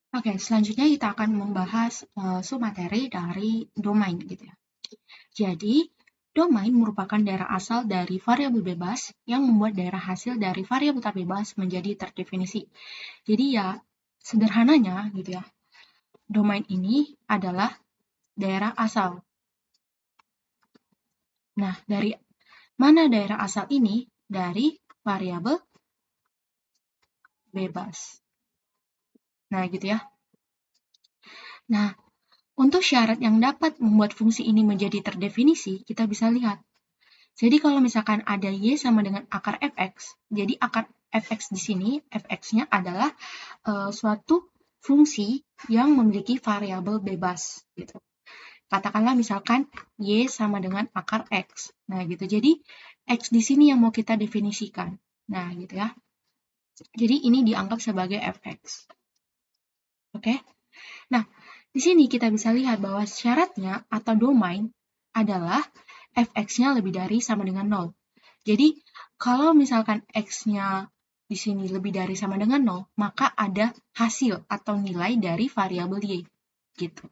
Oke, selanjutnya kita akan membahas submateri dari domain gitu ya. Jadi, domain merupakan daerah asal dari variabel bebas yang membuat daerah hasil dari variabel tak bebas menjadi terdefinisi. Jadi ya, sederhananya gitu ya, domain ini adalah daerah asal. Nah, dari mana daerah asal ini? Dari variabel bebas. Nah, gitu ya. Nah, untuk syarat yang dapat membuat fungsi ini menjadi terdefinisi, kita bisa lihat. Jadi kalau misalkan ada Y sama dengan akar fx, jadi akar fx di sini, fx-nya adalah suatu fungsi yang memiliki variabel bebas gitu. Katakanlah misalkan Y sama dengan akar X. Nah gitu, jadi X di sini yang mau kita definisikan. Nah gitu ya. Jadi ini dianggap sebagai fx. Oke? Nah, di sini kita bisa lihat bahwa syaratnya atau domain adalah fx-nya lebih dari sama dengan 0. Jadi, kalau misalkan x-nya di sini lebih dari sama dengan 0, maka ada hasil atau nilai dari variabel y. Gitu.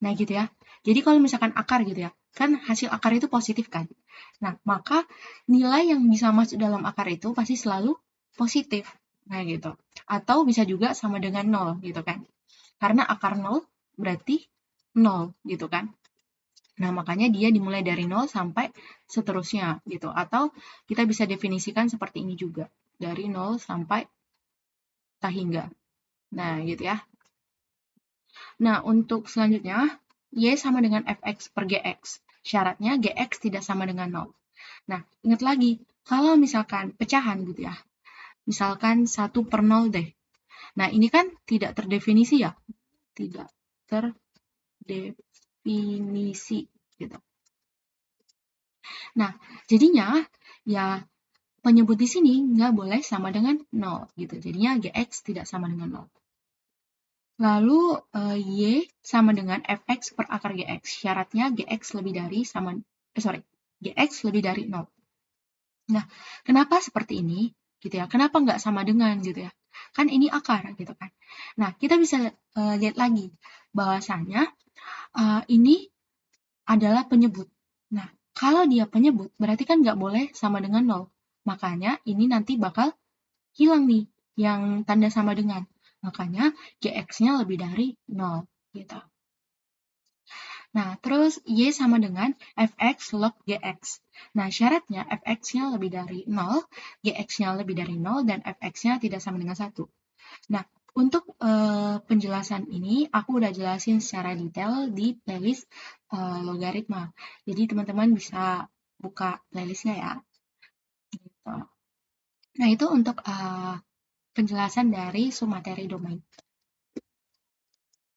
Nah, gitu ya. Jadi, kalau misalkan akar gitu ya, kan hasil akar itu positif kan? Nah, maka nilai yang bisa masuk dalam akar itu pasti selalu positif. Nah, gitu. Atau bisa juga sama dengan 0 gitu kan. Karena akar 0 berarti 0 gitu kan. Nah, makanya dia dimulai dari 0 sampai seterusnya gitu. Atau kita bisa definisikan seperti ini juga. Dari 0 sampai tak hingga. Nah, gitu ya. Nah, untuk selanjutnya, Y sama dengan fx per gx. Syaratnya gx tidak sama dengan 0. Nah, ingat lagi, kalau misalkan pecahan gitu ya. Misalkan 1 per 0 deh. Nah, ini kan tidak terdefinisi ya. Tidak terdefinisi gitu. Nah, jadinya ya penyebut di sini nggak boleh sama dengan 0 gitu. Jadinya gx tidak sama dengan 0. Lalu y sama dengan fx per akar gx. Syaratnya gx lebih dari sama gx lebih dari 0. Nah, kenapa seperti ini gitu ya? Kenapa nggak sama dengan gitu ya? Kan ini akar gitu kan. Nah, kita bisa lihat lagi bahwasanya ini adalah penyebut. Nah, kalau dia penyebut, berarti kan nggak boleh sama dengan 0. Makanya ini nanti bakal hilang nih yang tanda sama dengan. Makanya gx-nya lebih dari 0. Gitu. Nah, terus y sama dengan fx log gx. Nah, syaratnya fx-nya lebih dari 0, gx-nya lebih dari 0, dan fx-nya tidak sama dengan 1. Nah, untuk penjelasan ini, aku udah jelasin secara detail di playlist logaritma. Jadi, teman-teman bisa buka playlistnya ya. Gitu. Nah, itu untuk penjelasan dari submateri domain.